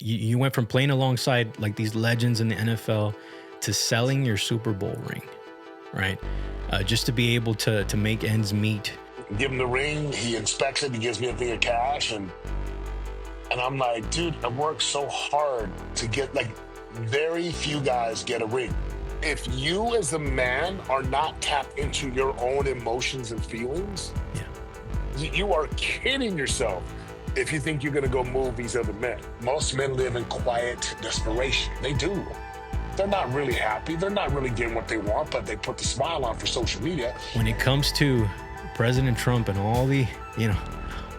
you went from playing alongside like these legends in the NFL to selling your Super Bowl ring, right? Just to be able to make ends meet. Give him the ring, he inspects it, he gives me a thing of cash, and I'm like, dude, I worked so hard to get, like, very few guys get a ring. If you as a man are not tapped into your own emotions and feelings, you are kidding yourself if you think you're going to go move these other men. Most men live in quiet desperation. They do. They're not really happy. They're not really getting what they want, but they put the smile on for social media. When it comes to President Trump and all the,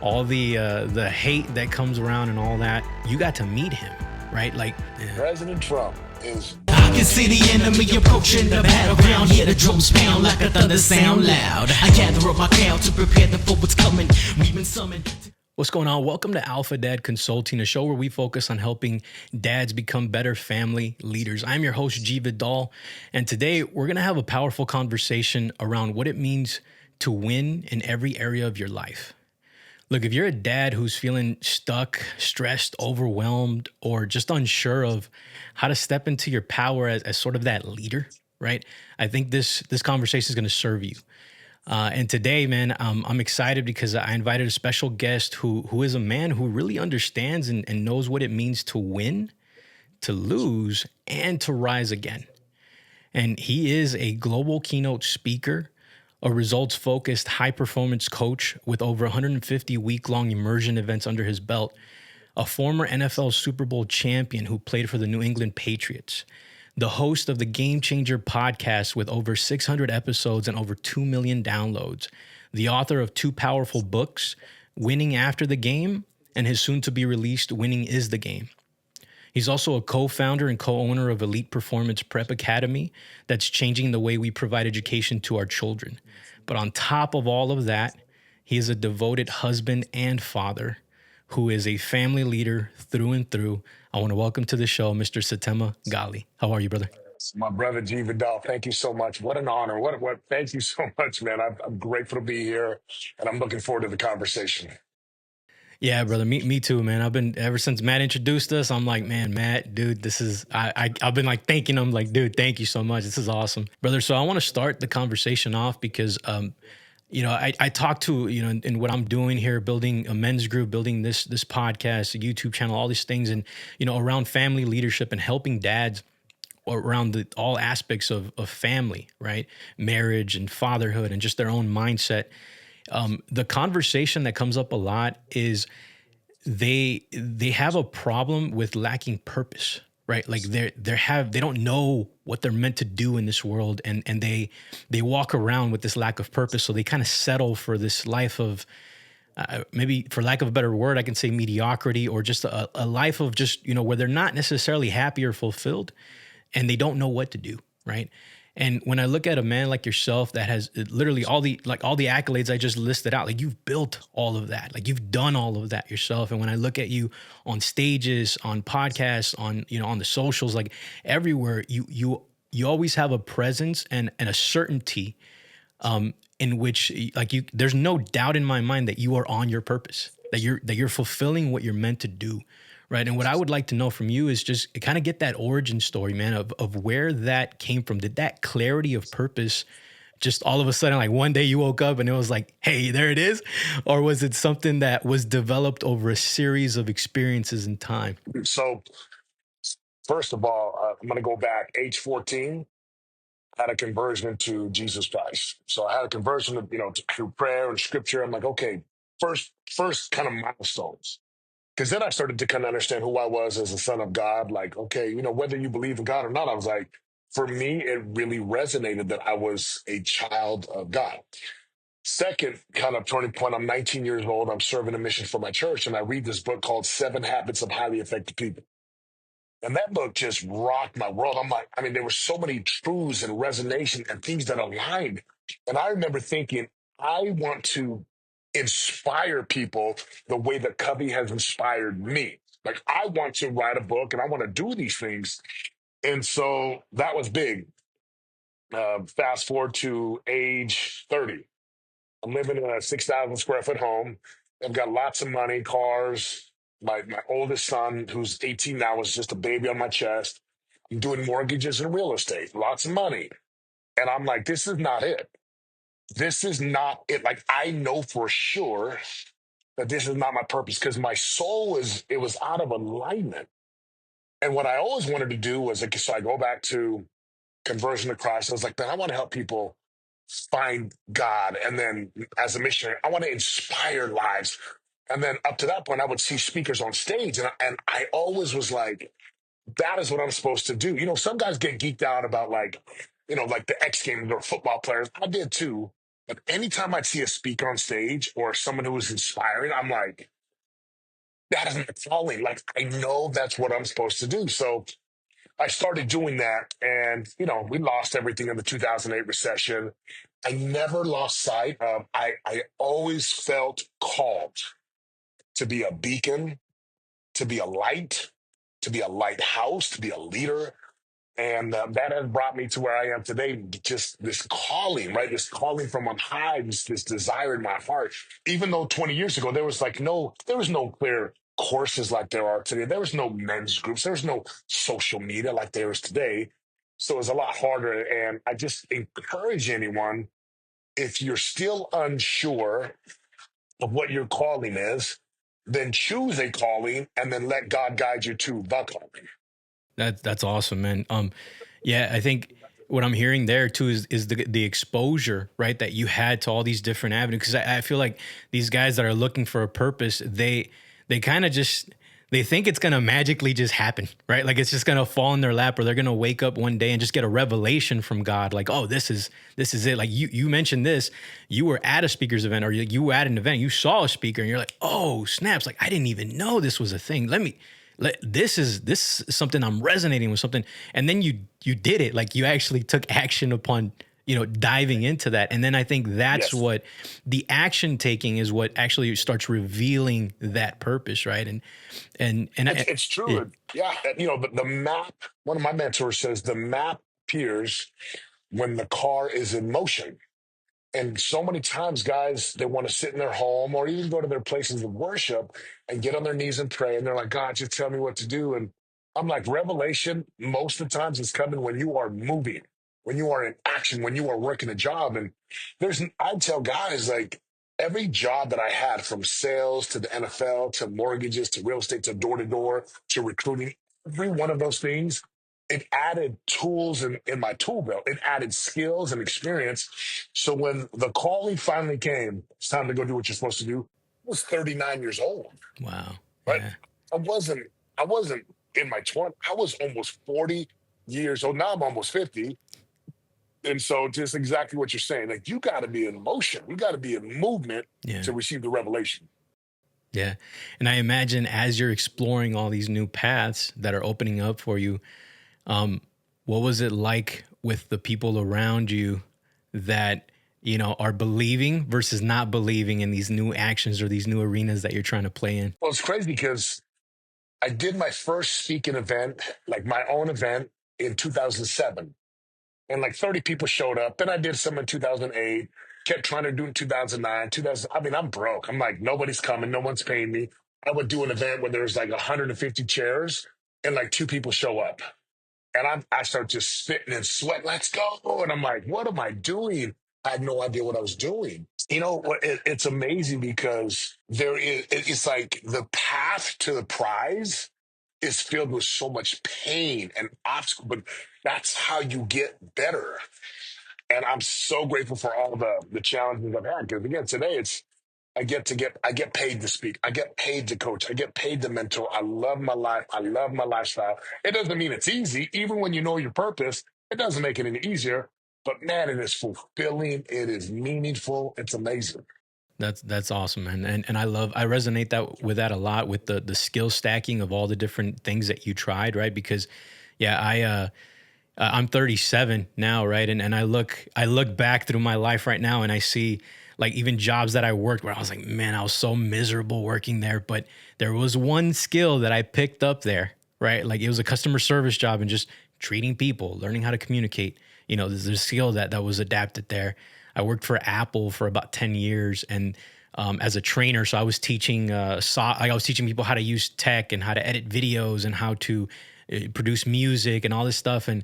the hate that comes around and all that, you got to meet him, right? Like President Trump is... I can see the enemy approaching the battleground. Hear the drums pound like a thunder sound loud. I gather up my crowd to prepare them for what's coming. We've been summoned. What's going on? Welcome to Alpha Dad Consulting, a show where we focus on helping dads become better family leaders. I'm your host, Vidal, and today we're going to have a powerful conversation around what it means to win in every area of your life. Look, if you're a dad who's feeling stuck, stressed, overwhelmed, or just unsure of how to step into your power as sort of that leader, right? I think this conversation is going to serve you. And today, man, I'm excited because I invited a special guest who is a man who really understands and knows what it means to win, to lose, and to rise again. And he is a global keynote speaker, a results-focused high-performance coach with over 150 week-long immersion events under his belt, a former NFL Super Bowl champion who played for the New England Patriots, the host of the Game Changer podcast with over 600 episodes and over 2 million downloads, the author of two powerful books, Winning After the Game and his soon-to-be-released Winning is the Game. He's also a co-founder and co-owner of Elite Performance Prep Academy that's changing the way we provide education to our children. But on top of all of that, he is a devoted husband and father who is a family leader through and through. I want to welcome to the show, Mr. Setema Gali. How are you, brother? My brother, G. Vidal, thank you so much. What an honor. Thank you so much, man. I'm grateful to be here, and I'm looking forward to the conversation. Yeah, brother. Me too, man. I've been, ever since Matt introduced us, I'm like, man, Matt, dude, this is, I've been like thanking him, like, dude, thank you so much. This is awesome, brother. So I want to start the conversation off because, I talk to, in what I'm doing here, building a men's group, building this podcast, a YouTube channel, all these things, and, around family leadership and helping dads around all aspects of family, right? Marriage and fatherhood and just their own mindset. The conversation that comes up a lot is they have a problem with lacking purpose, right? Like they don't know what they're meant to do in this world, and they walk around with this lack of purpose. So they kind of settle for this life of maybe, for lack of a better word, I can say mediocrity, or just a life of just, where they're not necessarily happy or fulfilled, and they don't know what to do, right? And when I look at a man like yourself that has literally all the accolades I just listed out, like you've built all of that, like you've done all of that yourself. And when I look at you on stages, on podcasts, on, on the socials, like everywhere, you always have a presence and a certainty in which, like, there's no doubt in my mind that you are on your purpose, that you're fulfilling what you're meant to do. Right. And what I would like to know from you is just kind of get that origin story, man, of where that came from. Did that clarity of purpose just all of a sudden, like one day you woke up and it was like, hey, there it is? Or was it something that was developed over a series of experiences and time? So, first of all, I'm going to go back. Age 14, had a conversion to Jesus Christ. So I had a conversion, through prayer and scripture. I'm like, okay, first kind of milestones. Because then I started to kind of understand who I was as a son of God. Like, okay, whether you believe in God or not, I was like, for me, it really resonated that I was a child of God. Second kind of turning point, I'm 19 years old. I'm serving a mission for my church, and I read this book called 7 Habits of Highly Effective People. And that book just rocked my world. I'm like, there were so many truths and resonation and things that aligned. And I remember thinking, I want to inspire people the way that Covey has inspired me. Like, I want to write a book and I want to do these things. And so that was big. Fast forward to age 30. I'm living in a 6,000 square foot home. I've got lots of money, cars, My oldest son, who's 18 now, was just a baby on my chest. I'm doing mortgages and real estate, lots of money. And I'm like, this is not it. This is not it. Like, I know for sure that this is not my purpose because my soul it was out of alignment. And what I always wanted to do was, like, so I go back to conversion to Christ. I was like, man, I want to help people find God. And then as a missionary, I want to inspire lives. And then up to that point, I would see speakers on stage. And I always was like, that is what I'm supposed to do. You know, some guys get geeked out about, like, you know, like the X Games or football players. I did too. But anytime I'd see a speaker on stage or someone who was inspiring, I'm like, that is my calling. Like, I know that's what I'm supposed to do. So I started doing that. And, you know, we lost everything in the 2008 recession. I never lost sight of, I always felt called to be a beacon, to be a light, to be a lighthouse, to be a leader. And that has brought me to where I am today. Just this calling, right? This calling from on high, this desire in my heart. Even though 20 years ago, there was no clear courses like there are today. There was no men's groups. There was no social media like there is today. So it's a lot harder. And I just encourage anyone, if you're still unsure of what your calling is, then choose a calling and then let God guide you to the calling. That's awesome, man. Yeah, I think what I'm hearing there too is the exposure, right, that you had to all these different avenues. Because I feel like these guys that are looking for a purpose, they kind of just they think it's gonna magically just happen, right? Like it's just gonna fall in their lap, or they're gonna wake up one day and just get a revelation from God, like, oh, this is it. Like you mentioned this, you were at a speaker's event, or you were at an event, you saw a speaker, and you're like, oh snaps, like I didn't even know this was a thing. This is something I'm resonating with something. And then you did it. Like you actually took action upon, diving into that. And then I think that's Yes. what the action taking is, what actually starts revealing that purpose. Right. It's true. Yeah. You know, the map, one of my mentors says the map appears when the car is in motion. And so many times, guys, they want to sit in their home or even go to their places of worship and get on their knees and pray. And they're like, God, just tell me what to do. And I'm like, revelation, most of the times, is coming when you are moving, when you are in action, when you are working a job. And I tell guys, like, every job that I had, from sales to the NFL to mortgages to real estate to door to door to recruiting, every one of those things, it added tools in my tool belt. It added skills and experience. So when the calling finally came, it's time to go do what you're supposed to do. I was 39 years old, Wow. right? Yeah. I wasn't in my 20s. I was almost 40 years old. Now I'm almost 50. And so just exactly what you're saying. Like, you got to be in motion. You got to be in movement Yeah. to receive the revelation. Yeah. And I imagine as you're exploring all these new paths that are opening up for you, what was it like with the people around you that, are believing versus not believing in these new actions or these new arenas that you're trying to play in? Well, it's crazy because I did my first speaking event, like my own event, in 2007. And like 30 people showed up. Then I did some in 2008, kept trying to do it in 2009, 2000. I mean, I'm broke. I'm like, nobody's coming. No one's paying me. I would do an event where there's like 150 chairs and like 2 people show up. And I start just spitting and sweating. Let's go. And I'm like, what am I doing? I had no idea what I was doing. You know, it's amazing because it's like the path to the prize is filled with so much pain and obstacle, but that's how you get better. And I'm so grateful for all the challenges I've had. Because again, today I get paid to speak. I get paid to coach. I get paid to mentor. I love my life. I love my lifestyle. It doesn't mean it's easy. Even when you know your purpose, it doesn't make it any easier. But man, it is fulfilling. It is meaningful. It's amazing. That's awesome, man. And I resonate with that a lot, with the skill stacking of all the different things that you tried, right? Because yeah, I'm 37 now, right? And I look back through my life right now and I see like even jobs that I worked where I was like, man, I was so miserable working there, but there was one skill that I picked up there, right? Like it was a customer service job and just treating people, learning how to communicate. There's a skill that was adapted there. I worked for Apple for about 10 years, and as a trainer. So I was teaching, I was teaching people how to use tech and how to edit videos and how to produce music and all this stuff. And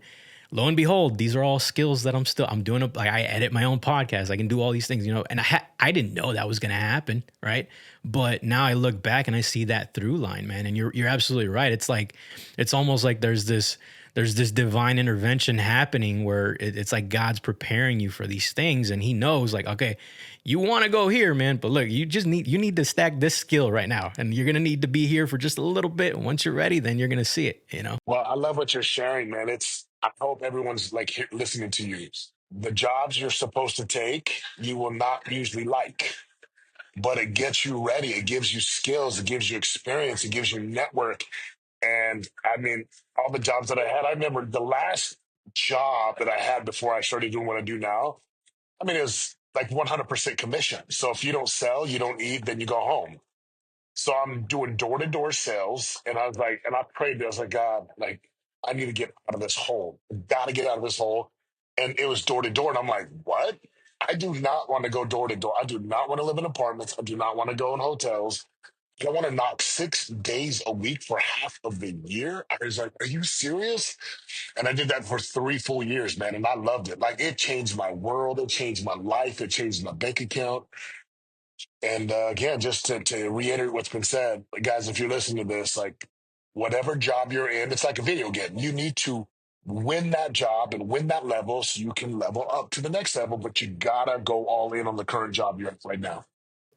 lo and behold, these are all skills that I'm doing. Like I edit my own podcast. I can do all these things, and I didn't know that was going to happen. Right. But now I look back and I see that through line, man. And you're absolutely right. It's almost like there's this divine intervention happening where it's like God's preparing you for these things, and he knows like, okay, you want to go here, man, but look, you need to stack this skill right now, and you're going to need to be here for just a little bit. And once you're ready, then you're going to see it. Well, I love what you're sharing, man. I hope everyone's like listening to you. The jobs you're supposed to take, you will not usually like, but it gets you ready. It gives you skills. It gives you experience. It gives you network. And I mean, all the jobs that I had, I remember the last job that I had before I started doing what I do now. I mean, it was like 100% commission. So if you don't sell, you don't eat, then you go home. So I'm doing door to door sales. And I was like, and I prayed, I was like, God, like, I need to get out of this hole. I got to get out of this hole. And it was door to door. And I'm like, what? I do not want to go door to door. I do not want to live in apartments. I do not want to go in hotels. I want to knock 6 days a week for half of the year. I was like, are you serious? And I did that for 3 full years, man. And I loved it. Like it changed my world. It changed my life. It changed my bank account. And again, just to reiterate what's been said, guys, if you're listening to this, like whatever job you're in, it's like a video game. You need to win that job and win that level so you can level up to the next level, but you gotta go all in on the current job you're in right now.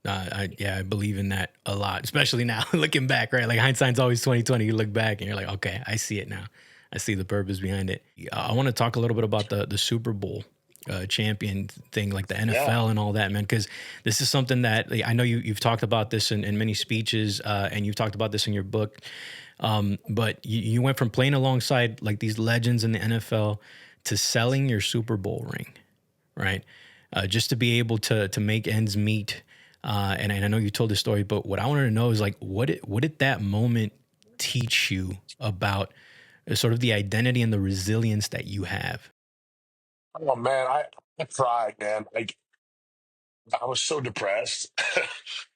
I believe in that a lot, especially now looking back, right? Like hindsight's always 2020. You look back and you're like, okay, I see it now. I see the purpose behind it. I want to talk a little bit about the Super Bowl champion thing, like the NFL and all that, man, because this is something that like, I know you've talked about this in many speeches, and you've talked about this in your book. But you went from playing alongside like these legends in the NFL to selling your Super Bowl ring, right? Just to be able to make ends meet. And I know you told this story, but what I wanted to know is like, what did that moment teach you about sort of the identity and the resilience that you have? Oh man, I cried, man. Like I was so depressed.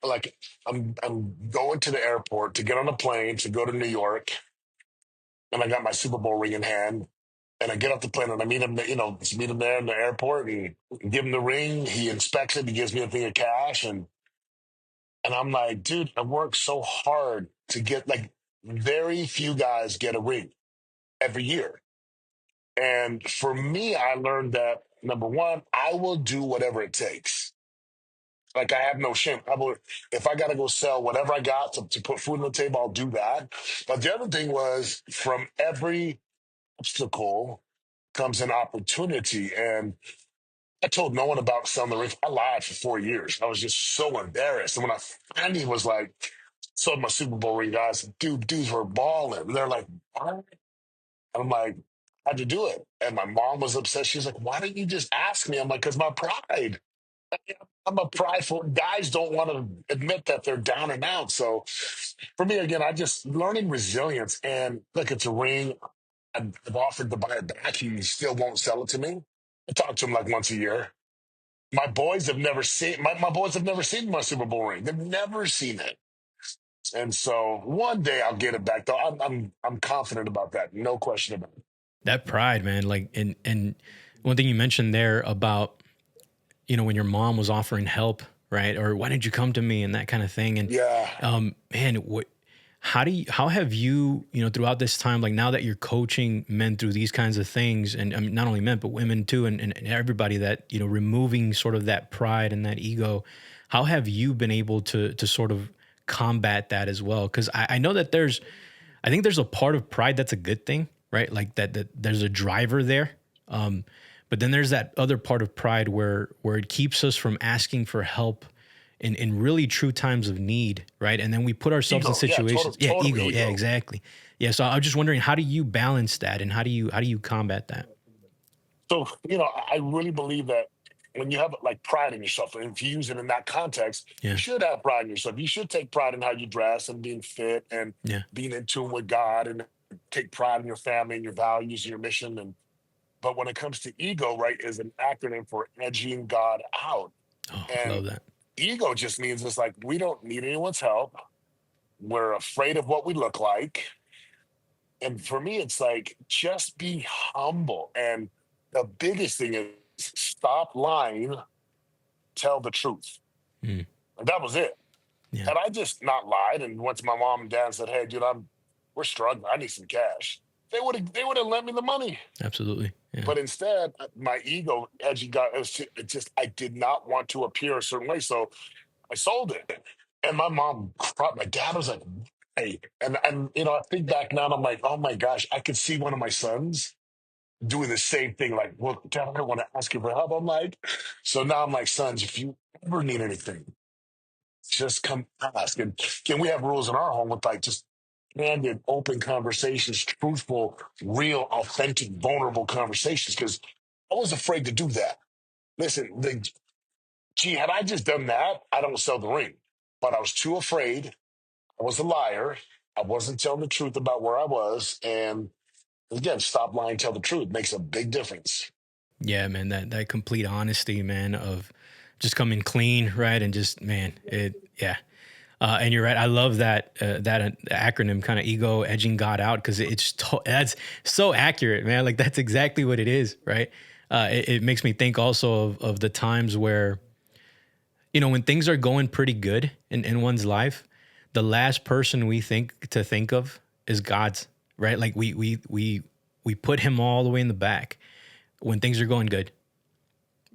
Like I'm going to the airport to get on a plane to go to New York, and I got my Super Bowl ring in hand. And I get off the plane and I meet him, just meet him there in the airport and give him the ring. He inspects it. He gives me a thing of cash, and I'm like, dude, I worked so hard to get like very few guys get a ring every year. And for me, I learned that number one, I will do whatever it takes. Like I have no shame. If I got to go sell whatever I got to put food on the table, I'll do that. But the other thing was from every obstacle comes an opportunity. And I told no one about selling the ring. I lied for 4 years. I was just so embarrassed. And when I finally was like, sold my Super Bowl ring, guys, dudes were balling. They're like, what? And I'm like, how'd you do it? And my mom was upset. She's like, why didn't you just ask me? I'm like, because my pride. I'm a prideful guys don't want to admit that they're down and out. So for me, again, I just learning resilience and look, it's a ring. I've offered to buy it back. He still won't sell it to me. I talk to him like once a year. My boys have never seen my Super Bowl ring. They've never seen it. And so one day I'll get it back though. I'm confident about that. No question about it. That pride, man. Like, and one thing you mentioned there about, when your mom was offering help, right? Or why didn't you come to me and that kind of thing. And, Yeah. Man, how have you, throughout this time, like now that you're coaching men through these kinds of things, and not only men, but women too, and everybody that, removing sort of that pride and that ego, how have you been able to sort of combat that as well? Cause I know that I think there's a part of pride that's a good thing, right? Like that there's a driver there. But then there's that other part of pride where it keeps us from asking for help in really true times of need, right? And then we put ourselves in situations. Total Ego. ego. Yeah, exactly. Yeah. So I was just wondering, how do you balance that, and how do you combat that? So, I really believe that when you have like pride in yourself, and if you use it in that context, you Yeah. should have pride in yourself. You should take pride in how you dress and being fit and Yeah. being in tune with God and take pride in your family and your values and your mission. But when it comes to ego, right, is an acronym for edging God out. Oh, And love that. Ego just means it's like we don't need anyone's help. We're afraid of what we look like. And for me, it's like just be humble. And the biggest thing is stop lying, tell the truth. Mm, And that was it. yeah, Had I just not lied and went to my mom and dad and said, "Hey, dude, we're struggling. I need some cash," they would have lent me the money. absolutely. Yeah. But instead, my ego, as you got, it just I did not want to appear a certain way, so I sold it. And my mom, my dad was like, "Hey," and I think back now, and I'm like, "Oh my gosh," I could see one of my sons doing the same thing. Like, "Well, Dad, I want to ask you for help." I'm like, so now I'm like, "Sons, if you ever need anything, just come ask." And can we have rules in our home with like just candid, open conversations, truthful, real, authentic, vulnerable conversations? Because I was afraid to do that. Listen, had I just done that, I don't sell the ring. But I was too afraid. I was a liar. I wasn't telling the truth about where I was. And again, stop lying, tell the truth makes a big difference. Yeah, man, that complete honesty, man, of just coming clean, right? And just, man, yeah. And you're right. I love that acronym, kind of ego edging God out, because that's so accurate, man. Like that's exactly what it is, right? It makes me think also of the times where, when things are going pretty good in one's life, the last person we think of is God's, right? Like we put him all the way in the back when things are going good,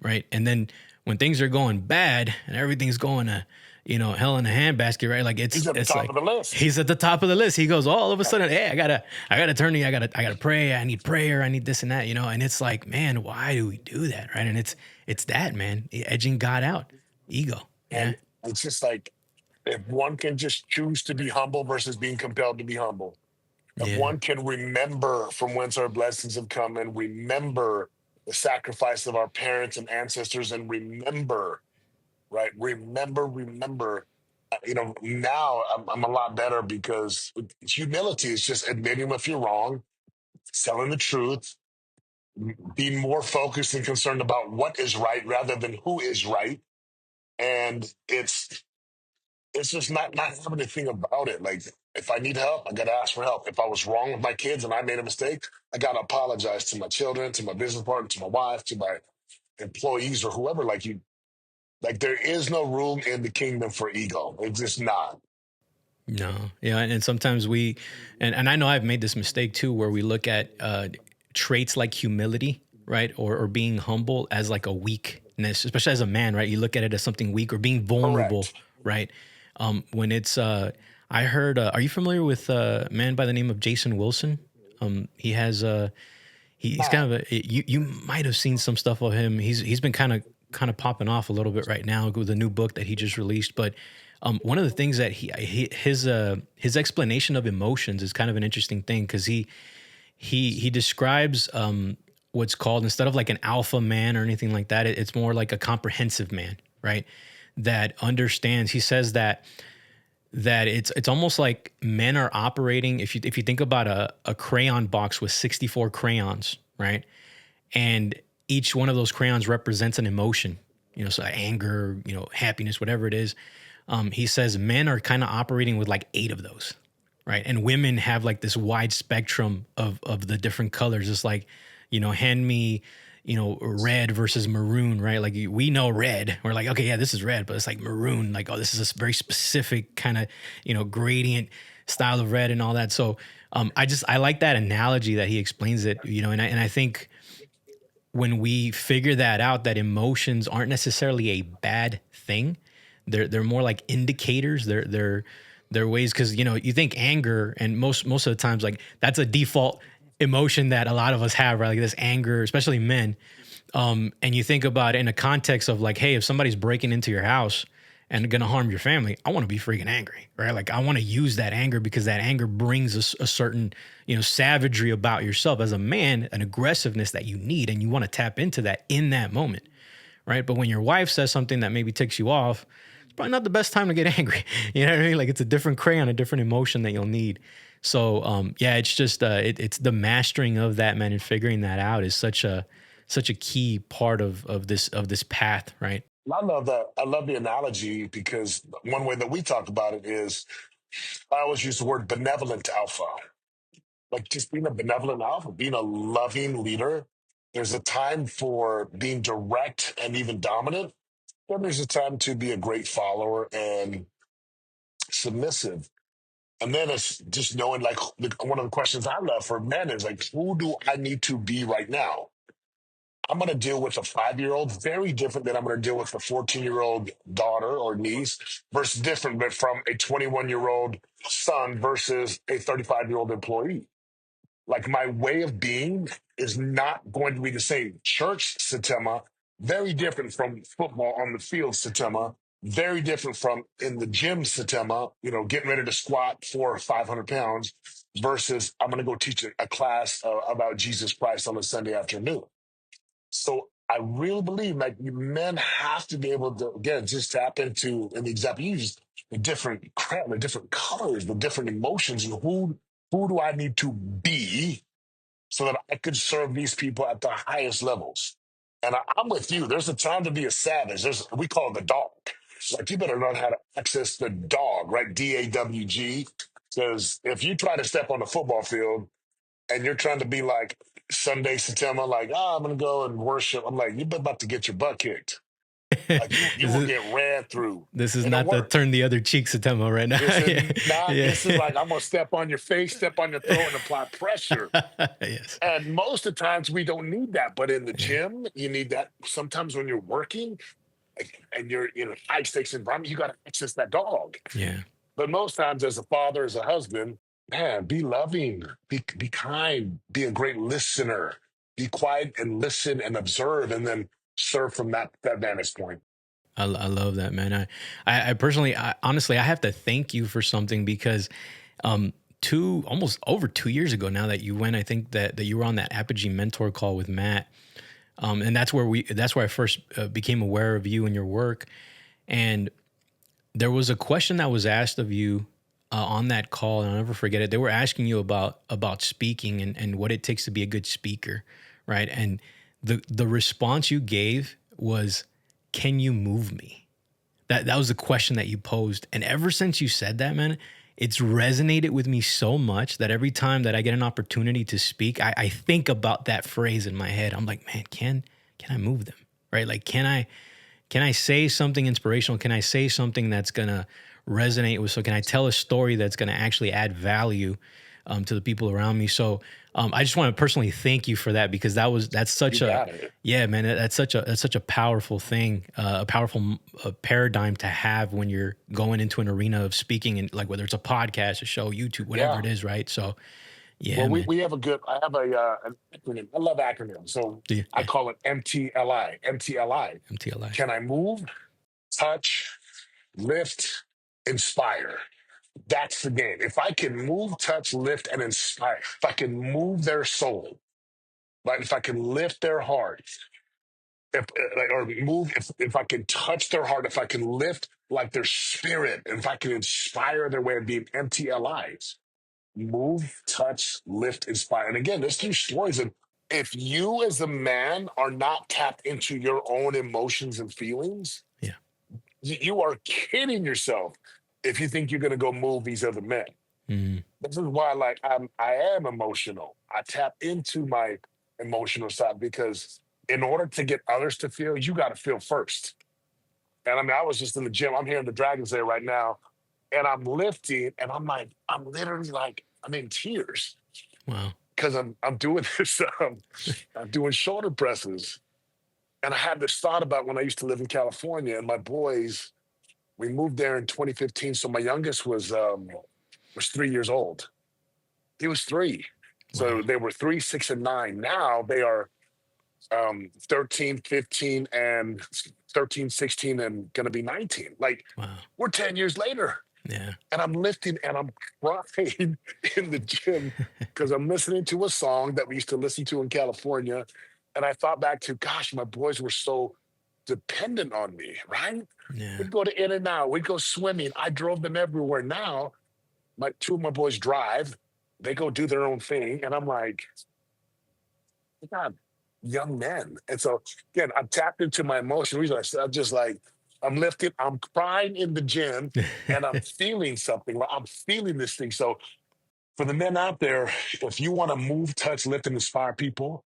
right? And then when things are going bad and everything's going to, hell in a handbasket, right? Like He's at the it's top like of the list. he's at the top of the list. He goes all of a sudden, hey, I gotta turn to you. I gotta pray. I need prayer. I need this and that, and it's like, man, why do we do that, right? And it's that, man, edging God out, ego. Yeah, And it's just like, if one can just choose to be humble versus being compelled to be humble, if yeah, one can remember from whence our blessings have come and remember the sacrifice of our parents and ancestors and remember, right? Remember. Now I'm a lot better because humility is just admitting if you're wrong, telling the truth, being more focused and concerned about what is right rather than who is right. And it's just not having to think about it. Like, if I need help, I gotta ask for help. If I was wrong with my kids and I made a mistake, I gotta apologize to my children, to my business partner, to my wife, to my employees or whoever. Like there is no room in the kingdom for ego. It's just not. no, yeah, and sometimes and I know I've made this mistake too, where we look at traits like humility, right, or being humble as like a weakness, especially as a man, right? You look at it as something weak, or being vulnerable, Correct. right? When it's, I heard, are you familiar with a man by the name of Jason Wilson? He has he's Not. kind of you might have seen some stuff of him. He's been kind of popping off a little bit right now with a new book that he just released. But one of the things that his explanation of emotions is kind of an interesting thing, because he describes what's called, instead of like an alpha man or anything like that, it's more like a comprehensive man, right? That understands. He says that it's almost like men are operating. If you think about a crayon box with 64 crayons, right? And each one of those crayons represents an emotion, so anger, happiness, whatever it is. He says men are kind of operating with like 8 of those, right? And women have like this wide spectrum of the different colors. It's like, hand me, red versus maroon, right? Like we know red. We're like, okay, yeah, this is red, but it's like maroon. Like, oh, this is a very specific kind of, gradient style of red and all that. So I like that analogy that he explains it, and I think when we figure that out, that emotions aren't necessarily a bad thing. They're more like indicators. They're ways, because you think anger, and most of the times, like that's a default emotion that a lot of us have, right? Like this anger, especially men. And you think about it in a context of like, hey, if somebody's breaking into your house and going to harm your family, I want to be freaking angry, right? Like I want to use that anger, because that anger brings a certain, savagery about yourself as a man, an aggressiveness that you need, and you want to tap into that in that moment, right? But when your wife says something that maybe ticks you off, it's probably not the best time to get angry. You know what I mean? Like it's a different crayon, a different emotion that you'll need. So yeah, it's just it's the mastering of that, man, and figuring that out is such a key part of this path, right? I love that. I love the analogy because one way that we talk about it is I always use the word benevolent alpha. Like just being a benevolent alpha, being a loving leader. There's a time for being direct and even dominant. Then there's a time to be a great follower and submissive. And then it's just knowing, like, one of the questions I love for men is like, who do I need to be right now? I'm going to deal with a 5-year-old very different than I'm going to deal with a 14-year-old daughter or niece versus different but from a 21-year-old son versus a 35-year-old employee. Like my way of being is not going to be the same. Church Setema, very different from football on the field Setema, very different from in the gym Setema, getting ready to squat 400 or 500 pounds versus I'm going to go teach a class about Jesus Christ on a Sunday afternoon. So I really believe like men have to be able to, again, just tap into, in the example you used, the different the different colors, the different emotions, and who do I need to be so that I could serve these people at the highest levels? And I'm with you. There's a time to be a savage. We call it the dog. Like you better learn how to access the dog, right? DAWG. Because if you try to step on the football field and you're trying to be like Sunday September, like, I'm gonna go and worship. I'm like, you're about to get your butt kicked. Like you this will is get ran through. this is It'll not the work. turn the other cheek Setema right now. This is Yeah. not, Yeah. this is like I'm gonna step on your face, step on your throat, and apply pressure. Yes. And most of the times we don't need that. But in the Yeah. gym, you need that sometimes when you're working and you're in a high stakes environment, you gotta access that dog. Yeah. But most times as a father, as a husband, man, be loving, be kind, be a great listener, be quiet and listen and observe and then serve from that vantage point. I love that, man. I personally, honestly, I have to thank you for something because almost over 2 years ago now that you went, I think that you were on that Apogee mentor call with Matt. And that's where I first became aware of you and your work. And there was a question that was asked of you on that call, and I'll never forget it. They were asking you about speaking and what it takes to be a good speaker, right? And the response you gave was, "Can you move me?" That was the question that you posed. And ever since you said that, man, it's resonated with me so much that every time that I get an opportunity to speak, I think about that phrase in my head. I'm like, man, can I move them? Right? Like, can I say something inspirational? Can I say something that's gonna resonate with? So can I tell a story that's gonna actually add value to the people around me? So I just want to personally thank you for that because that's such You got it. yeah, man, that's such a powerful thing, a powerful paradigm to have when you're going into an arena of speaking, and like whether it's a podcast, a show, YouTube, whatever Yeah. it is, right? So yeah, Well, man. we have I have an acronym. I love acronyms. So Yeah, I call it MTLI. MTLI. MTLI. Can I move, touch, lift, inspire? That's the game. If I can move, touch, lift, and inspire, if I can move their soul, like if I can lift their heart, or move, if I can touch their heart, if I can lift like their spirit, and if I can inspire their way of being, MTLIs, move, touch, lift, inspire. And again, there's two stories. And if you as a man are not tapped into your own emotions and feelings, Yeah. you are kidding yourself if you think you're going to go move these other men. Mm, This is why, like, I am emotional. I tap into my emotional side because in order to get others to feel, you got to feel first. And I mean, I was just in the gym. I'm here in the Dragon's Den right now, and I'm lifting, and I'm literally like, I'm in tears wow. because I'm doing this. I'm doing shoulder presses, and I had this thought about when I used to live in California, and my boys. We moved there in 2015, so my youngest was 3 years old. He was 3. So Wow. they were 3, 6, and 9. Now they are 13, 15, and 13, 16, and going to be 19. Like, Wow. we're 10 years later. Yeah. And I'm lifting and I'm crying in the gym because I'm listening to a song that we used to listen to in California. And I thought back to, gosh, my boys were so dependent on me, right? Yeah. We'd go to In-N-Out, we'd go swimming. I drove them everywhere. Now, two of my boys drive, they go do their own thing. And I'm like, God, young men. And so again, I'm tapped into my emotional resources. I'm just like, I'm lifted, I'm crying in the gym, and I'm feeling something. Like I'm feeling this thing. So for the men out there, if you want to move, touch, lift, and inspire people,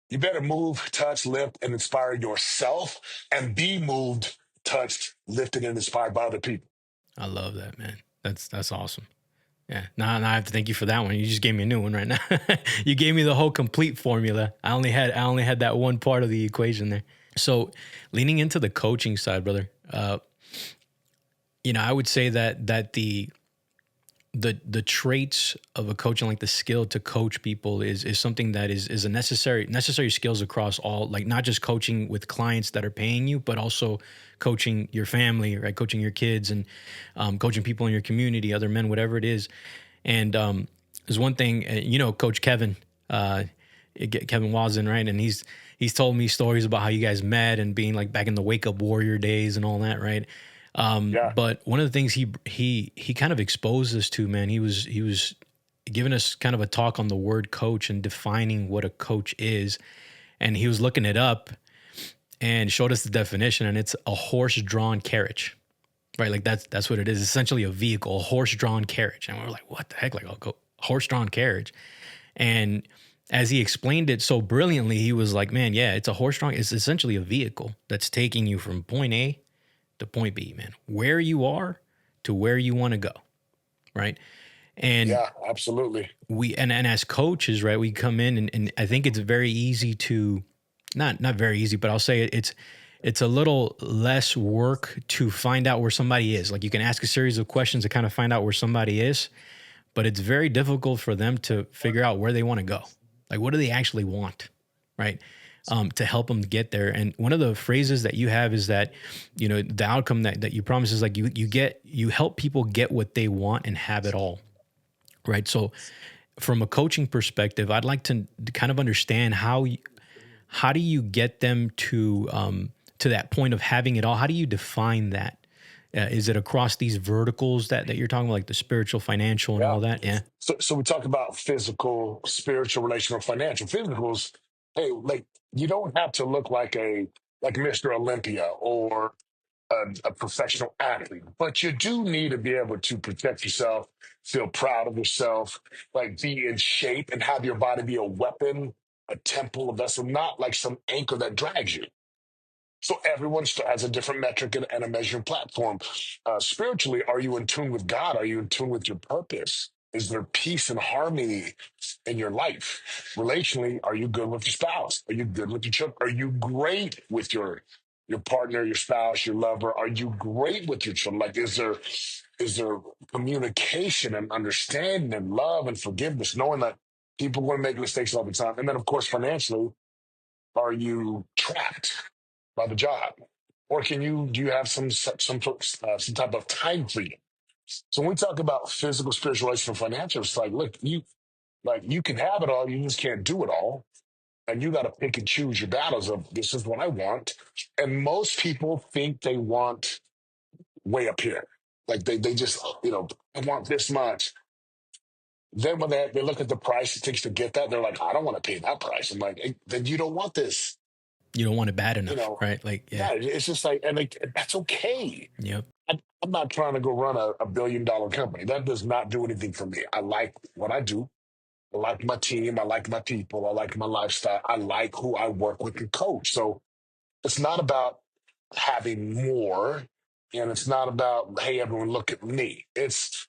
you better move, touch, lift, and inspire yourself and be moved, touched, lifted, and inspired by other people. I love that, man. That's awesome. Yeah. Now I have to thank you for that one. You just gave me a new one right now. You gave me the whole complete formula. I only had that one part of the equation there. So leaning into the coaching side, brother, I would say that the traits of a coach and like the skill to coach people is something that is a necessary skills across all, like not just coaching with clients that are paying you, but also coaching your family, right? Coaching your kids and coaching people in your community, other men, whatever it is. And there's one thing, Coach Kevin, Kevin Wazin, right? And he's told me stories about how you guys met and being like back in the Wake Up Warrior days and all that, right? Yeah. But one of the things he kind of exposed us to, man, he was giving us kind of a talk on the word coach and defining what a coach is, and he was looking it up and showed us the definition, and it's a horse-drawn carriage, right? Like that's what it is. Essentially a vehicle, a horse-drawn carriage, and we're like, what the heck? Like, I'll go horse-drawn carriage, and as he explained it so brilliantly, he was like, man, yeah, it's a horse-drawn. It's essentially a vehicle that's taking you from point A to point B, man, where you are to where you want to go, right? And Yeah, absolutely. and as coaches, right, we come in and I think it's very easy to not very easy, but I'll say it's a little less work to find out where somebody is. Like you can ask a series of questions to kind of find out where somebody is, but it's very difficult for them to figure out where they want to go. Like what do they actually want, right? To help them get there. And one of the phrases that you have is that, the outcome that you promise is like you help people get what they want and have it all. Right. So from a coaching perspective, I'd like to kind of understand how do you get them to that point of having it all? How do you define that? Is it across these verticals that you're talking about, like the spiritual, financial, and Yeah. all that? Yeah. So we talk about physical, spiritual, relational, financial. Physicals, hey, like you don't have to look like Mr. Olympia or a professional athlete, but you do need to be able to protect yourself, feel proud of yourself, like be in shape and have your body be a weapon, a temple, a vessel, not like some anchor that drags you. So everyone has a different metric and a measuring platform. Spiritually, are you in tune with God? Are you in tune with your purpose? Is there peace and harmony in your life? Relationally, are you good with your spouse? Are you good with your children? Are you great with your partner, your spouse, your lover? Are you great with your children? Like, is there communication and understanding and love and forgiveness, knowing that people are going to make mistakes all the time? And then, of course, financially, are you trapped by the job, or do you have some type of time freedom? So when we talk about physical, spiritual, relational, financial, it's like, look, you can have it all, you just can't do it all, and you got to pick and choose your battles of this is what I want, and most people think they want way up here, like they just I want this much. Then when they look at the price it takes to get that, they're like, I don't want to pay that price. I'm like, hey, then you don't want this. You don't want it bad you enough, know, right? Like, yeah. yeah, it's just like, and like, that's okay. Yep. I'm not trying to go run a $1 billion company. That does not do anything for me. I like what I do. I like my team. I like my people. I like my lifestyle. I like who I work with and coach. So it's not about having more, and it's not about, hey, everyone, look at me. It's,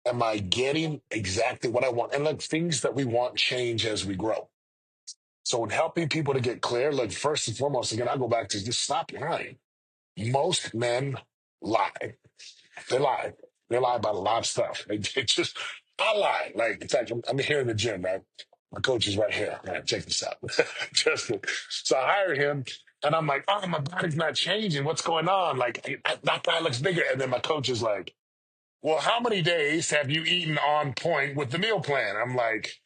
am I getting exactly what I want? And look, things that we want change as we grow. So in helping people to get clear, look, first and foremost, again, I go back to just stop lying. Most men lie. They lie. They lie about a lot of stuff. They just, I lie. Like, in fact, I'm here in the gym, right? My coach is right here. Man, check this out. Justin. So I hired him, and I'm like, oh, my body's not changing. What's going on? Like, that guy looks bigger. And then my coach is like, well, how many days have you eaten on point with the meal plan? I'm like,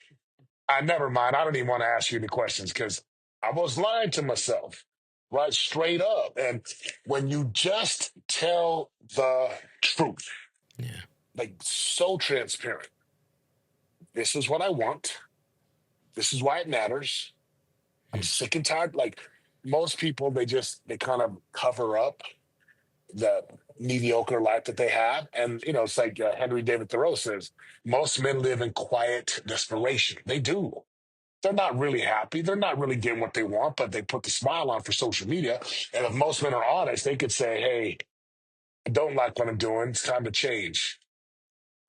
I never mind. I don't even want to ask you any questions because I was lying to myself, right? Straight up. And when you just tell the truth, Yeah. like so transparent, this is what I want. This is why it matters. I'm sick and tired. Like most people, they kind of cover up the mediocre life that they have. And, it's like Henry David Thoreau says, most men live in quiet desperation. They do. They're not really happy. They're not really getting what they want, but they put the smile on for social media. And if most men are honest, they could say, hey, I don't like what I'm doing. It's time to change.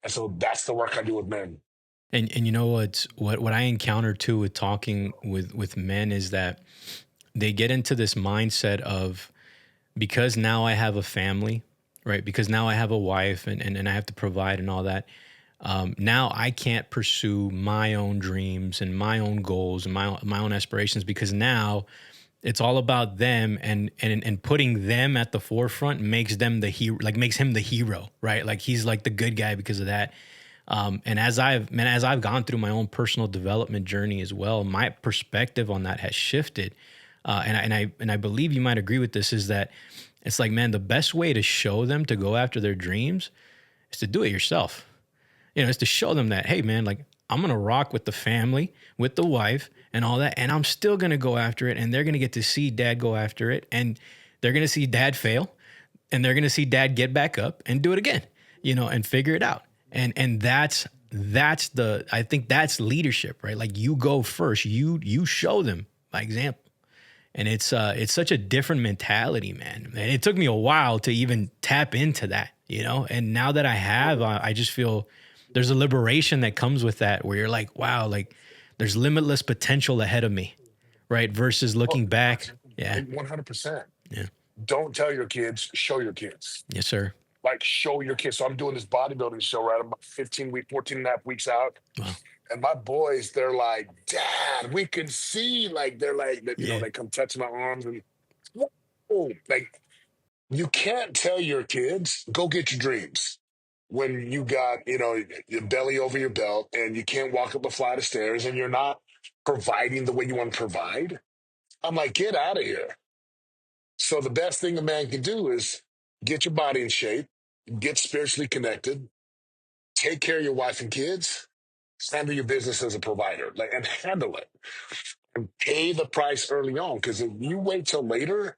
And so that's the work I do with men. And you know what I encounter too with talking with men is that they get into this mindset of, because now I have a family, right? Because now I have a wife and I have to provide and all that. Now I can't pursue my own dreams and my own goals and my own aspirations, because now it's all about them, and putting them at the forefront makes them the hero, like makes him the hero, right? Like he's like the good guy because of that. And as I've gone through my own personal development journey as well, my perspective on that has shifted. And I believe you might agree with this, is that it's like, man, the best way to show them to go after their dreams is to do it yourself. It's to show them that, hey, man, like I'm going to rock with the family, with the wife and all that. And I'm still going to go after it. And they're going to get to see dad go after it. And they're going to see dad fail. And they're going to see dad get back up and do it again, and figure it out. And that's I think that's leadership, right? Like you go first, you show them by example. And it's such a different mentality, man. And it took me a while to even tap into that, and now that I have, I just feel there's a liberation that comes with that, where you're like, wow, like there's limitless potential ahead of me, right? Versus looking back. Yeah. 100%. Yeah. Don't tell your kids, show your kids. Yes, sir. Like show your kids. So I'm doing this bodybuilding show, right? I'm about 14 and a half weeks out. Wow. And my boys, they're like, Dad, we can see. Like, they're like, they come touch my arms and, whoa. Like, you can't tell your kids, go get your dreams when you got, your belly over your belt and you can't walk up a flight of stairs and you're not providing the way you want to provide. I'm like, get out of here. So the best thing a man can do is get your body in shape, get spiritually connected, take care of your wife and kids, handle your business as a provider, and handle it, and pay the price early on. Because if you wait till later,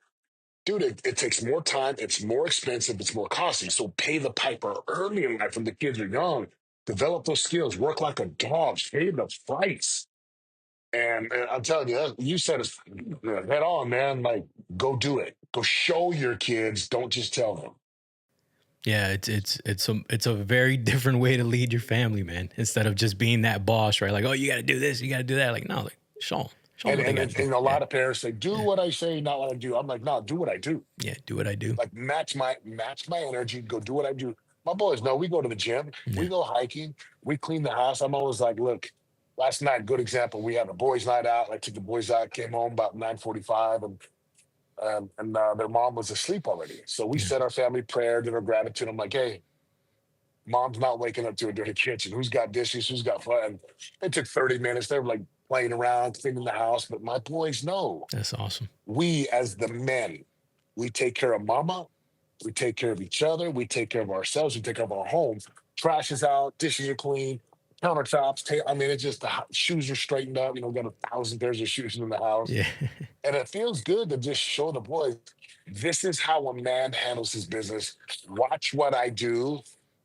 dude, it takes more time, it's more expensive, it's more costly. So pay the piper early in life when the kids are young. Develop those skills, work like a dog, pay the price. And I'm telling you, you said it head on, man. Like, go do it. Go show your kids. Don't just tell them. Yeah, it's a very different way to lead your family, man. Instead of just being that boss, right? Like, oh, you got to do this, you got to do that. Like, no, like show them. And a lot of parents say, do what I say, not what I do. I'm like, no, do what I do. Yeah, do what I do. Like match my energy. Go do what I do. My boys know we go to the gym, we go hiking, we clean the house. I'm always like, look, last night, good example. We had a boys' night out. I took the boys out, came home about 9:45, and their mom was asleep already. So we said our family prayer, did our gratitude. I'm like, hey, mom's not waking up to it during the kitchen. Who's got dishes? Who's got fun? And it took 30 minutes. They were like playing around, cleaning the house. But my boys know. That's awesome. We, as the men, we take care of mama. We take care of each other. We take care of ourselves. We take care of our homes. Trash is out. Dishes are clean. Countertops. It's just the shoes are straightened up. We got 1,000 pairs of shoes in the house. Yeah. And it feels good to just show the boys, this is how a man handles his business. Watch what I do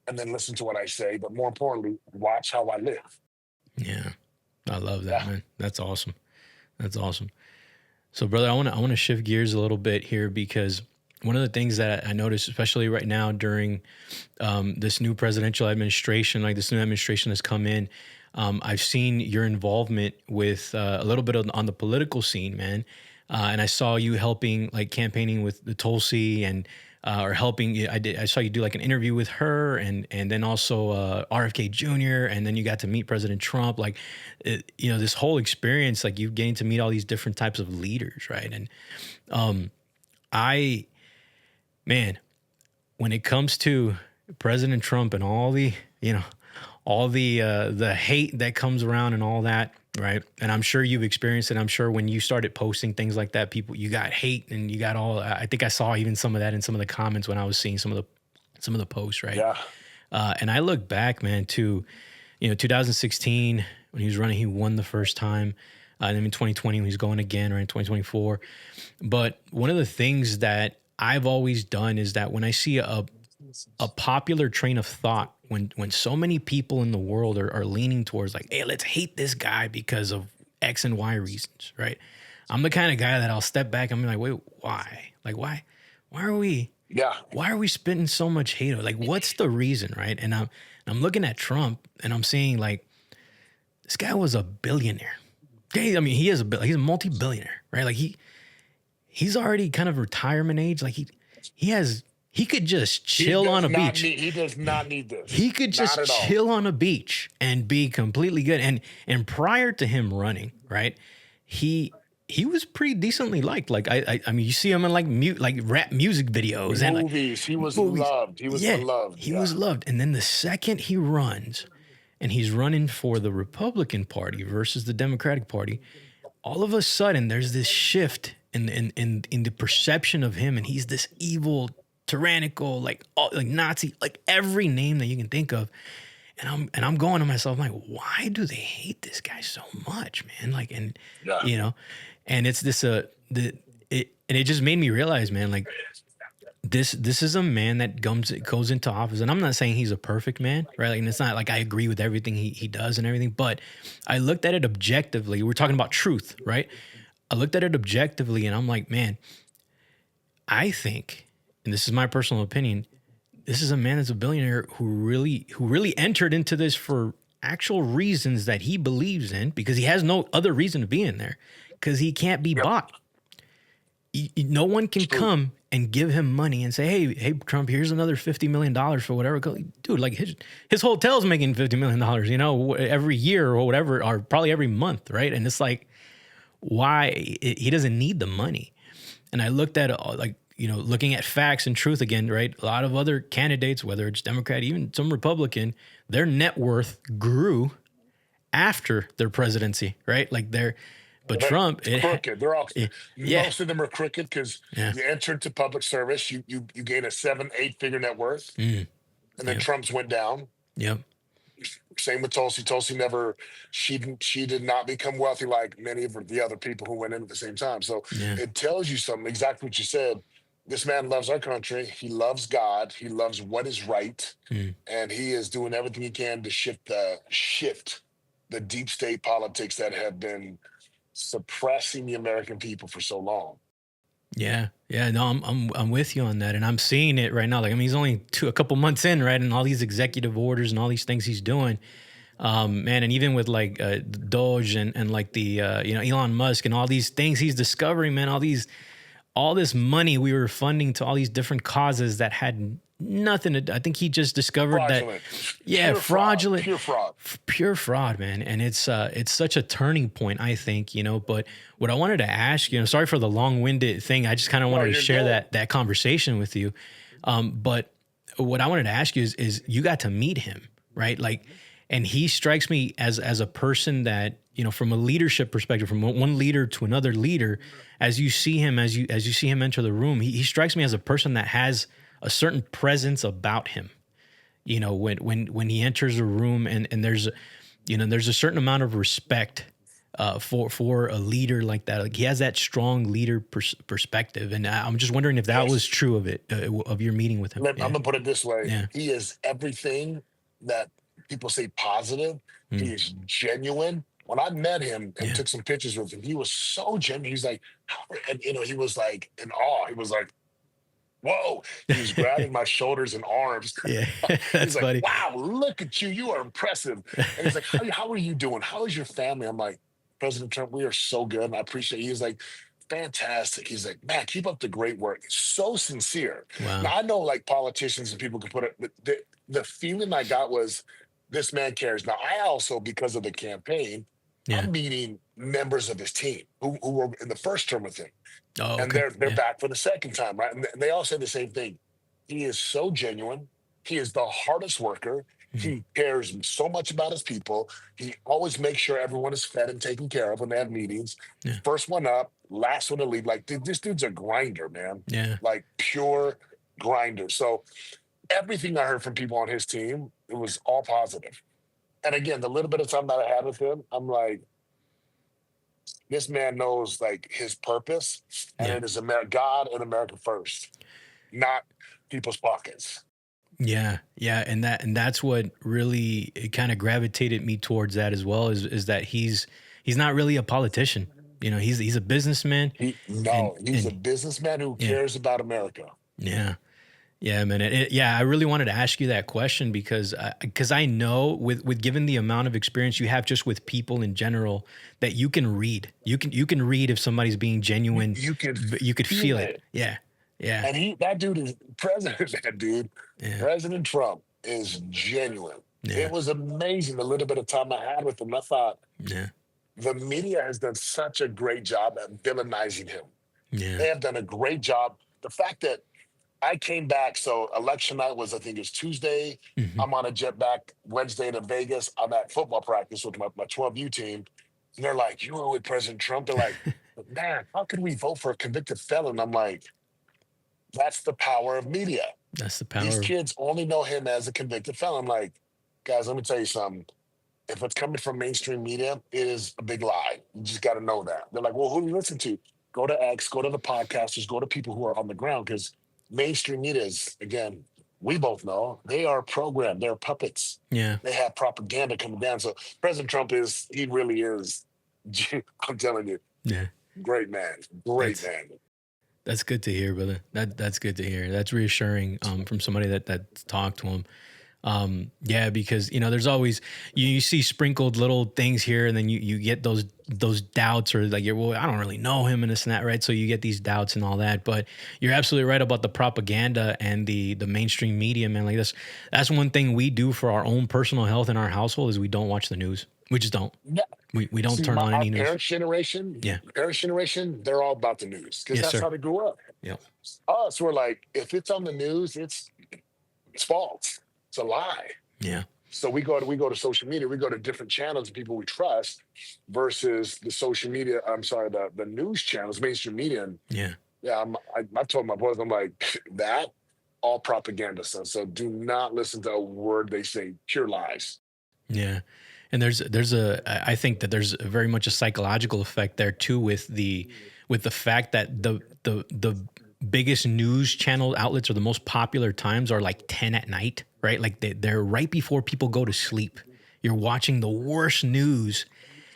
and then listen to what I say. But more importantly, watch how I live. Yeah. I love that, man. That's awesome. That's awesome. So, brother, I want to shift gears a little bit here, because one of the things that I noticed, especially right now during this new presidential administration, like this new administration has come in, I've seen your involvement with a little bit on the political scene, man. And I saw you helping, like campaigning with the Tulsi and or helping. I saw you do like an interview with her, and then also RFK Jr. And then you got to meet President Trump. Like, this whole experience, like you getting to meet all these different types of leaders, right? And man, when it comes to President Trump and all the, the hate that comes around and all that, right? And I'm sure you've experienced it. I'm sure when you started posting things like that, you got hate and you got I think I saw even some of that in some of the comments when I was seeing some of the posts, right? Yeah. And I look back, man, to, 2016 when he was running, he won the first time. And then in 2020, when he's going again, or in 2024. But one of the things that I've always done is that when I see a popular train of thought, when so many people in the world are leaning towards like, hey, let's hate this guy because of X and Y reasons, right? I'm the kind of guy that I'll step back and be like, wait, why? Like, why are we Yeah. why are we spitting so much hate? Like, what's the reason, right? And I'm looking at Trump and I'm saying like, this guy was a billionaire. Okay, I mean, he's a multi-billionaire, right? Like he's already kind of retirement age. Like he could just chill on a beach. He does not need this. He could Not just at all. chill on a beach and be completely good. And prior to him running, right, he was pretty decently liked. Like I mean, you see him in like rap music videos and like Movies. He was movies. loved. He was Yeah, beloved. he Yeah. was loved. And then the second he runs, and he's running for the Republican Party versus the Democratic Party, all of a sudden there's this shift in the perception of him, and he's this evil, tyrannical, like Nazi, like every name that you can think of. And I'm going to myself, I'm like, why do they hate this guy so much, man? Like, and Yeah. you know, and it's this and it just made me realize, man, like this is a man that goes into office, and I'm not saying he's a perfect man, right? Like, and it's not like I agree with everything he does and everything, but I looked at it objectively. We're talking about truth, right? I looked at it objectively, and I'm like, man, I think, and this is my personal opinion, this is a man that's a billionaire who really entered into this for actual reasons that he believes in, because he has no other reason to be in there, because he can't be bought. No one can come and give him money and say, hey, Trump, here's another $50 million for whatever. Dude, like his hotel's making $50 million, you know, every year or whatever, or probably every month, right? And it's like, why? He doesn't need the money. And I looked at like, you know, looking at facts and truth again, right? A lot of other candidates, whether it's Democrat, even some Republican, their net worth grew after their presidency, right? Like but Trump, crooked. They're all yeah. Most of them are crooked because Yeah. you enter into public service, you gain a 7-8 figure net worth, and then Trump's went down. Yep. Same with Tulsi. Tulsi she did not become wealthy like many of the other people who went in at the same time. So it tells you something, exactly what you said. This man loves our country. He loves God. He loves what is right, and he is doing everything he can to shift the deep state politics that have been suppressing the American people for so long. Yeah. No, I'm with you on that, and I'm seeing it right now. Like, I mean, he's only a couple months in, right, and all these executive orders and all these things he's doing, man. And even with like Doge and like the you know, Elon Musk and all these things he's discovering, man. All this money we were funding to all these different causes that had nothing to. I think he just discovered Fraudulent. that fraudulent, pure fraud, man. And it's such a turning point, I think, you know. But what I wanted to ask you, sorry for the long-winded thing. I just kind of wanted to share that conversation with you. But what I wanted to ask you is you got to meet him, right? Like, and he strikes me as a person that, you know, from a leadership perspective, from one leader to another leader, as you see him enter the room, he strikes me as a person that has a certain presence about him. You know, when he enters a room, and there's a certain amount of respect for a leader like that. Like, he has that strong leader perspective, and I'm just wondering if that was true of your meeting with him. I'm gonna put it this way: Yeah. he is everything that people say positive. He is genuine. When I met him and took some pictures with him, he was so genuine. He's like, and you know, he was like in awe. He was like, whoa. He was grabbing my shoulders and arms. Yeah, that's He's like, funny. wow, look at you. You are impressive. And he's like, how are you doing? How is your family? I'm like, President Trump, we are so good. And I appreciate it. He was like, fantastic. He's like, man, keep up the great work. It's so sincere. Wow. Now, I know like politicians and people can put it, but the feeling I got was this man cares. Now, I also, because of the campaign, I'm meeting members of his team who were in the first term with him. Oh, and okay. they're back for the second time, right? And they all say the same thing. He is so genuine. He is the hardest worker. He cares so much about his people. He always makes sure everyone is fed and taken care of when they have meetings. First one up, last one to leave. Like, dude, this dude's a grinder, man. Yeah. Like, pure grinder. So everything I heard from people on his team, it was all positive. And again, the little bit of time that I had with him, I'm like, This man knows like his purpose, and Yeah. it is God and America first, not people's pockets. Yeah, yeah, and that's what really it kind of gravitated me towards that as well is that he's not really a politician. You know, he's a businessman He's a and businessman who yeah, cares about America. yeah. Yeah, man. Yeah, I really wanted to ask you that question because I know with given the amount of experience you have just with people in general that you can read. You can read if somebody's being genuine. You can You could feel feel it. it. Yeah. Yeah. And that dude is president, that dude. Yeah. President Trump is genuine. It Yeah. was amazing the little bit of time I had with him. I thought Yeah. the media has done such a great job at villainizing him. Yeah. They have done a great job. The fact that I came back, so election night was, I think it's Tuesday. Hmm. I'm on a jet back Wednesday to Vegas. I'm at football practice with my 12U team. And they're like, you were with President Trump. They're like, man, how could we vote for a convicted felon? I'm like, that's the power of media. That's the These power of kids only know him as a convicted felon. I'm like, guys, let me tell you something. If it's coming from mainstream media, it is a big lie. You just got to know that. They're like, well, who do you listen to? Go to X, go to the podcasters, go to people who are on the ground because mainstream media is, again, we both know they are programmed. They're puppets. yeah. They have propaganda coming down. So President Trump he really is, I'm telling you, Yeah. great man, great That's man. that's good to hear, brother. That's good to hear. That's reassuring from somebody that talked to him. Yeah, because there's always you see sprinkled little things here, and then you get those doubts or like well, I don't really know him and this and that, right? So you get these doubts and all that. But you're absolutely right about the propaganda and the mainstream media, man. Like that's one thing we do for our own personal health in our household is we don't watch the news. We just don't. Yeah. We don't See, turn on our any news. Yeah. Parents' generation, they're all about the news because Yes, that's sir. how they grew up. Yep. Us, we're like, if it's on the news, it's false. It's a lie. Yeah. So we go to social media, we go to different channels of people we trust versus the social media. I'm sorry, the news channels, mainstream media. And Yeah. yeah, I've told my boys, I'm like, that all propaganda stuff. So do not listen to a word they say, pure lies. Yeah. And I think that there's very much a psychological effect there too with the fact that the biggest news channel outlets or the most popular times are like 10 at night, right? Like they're right before people go to sleep. You're watching the worst news.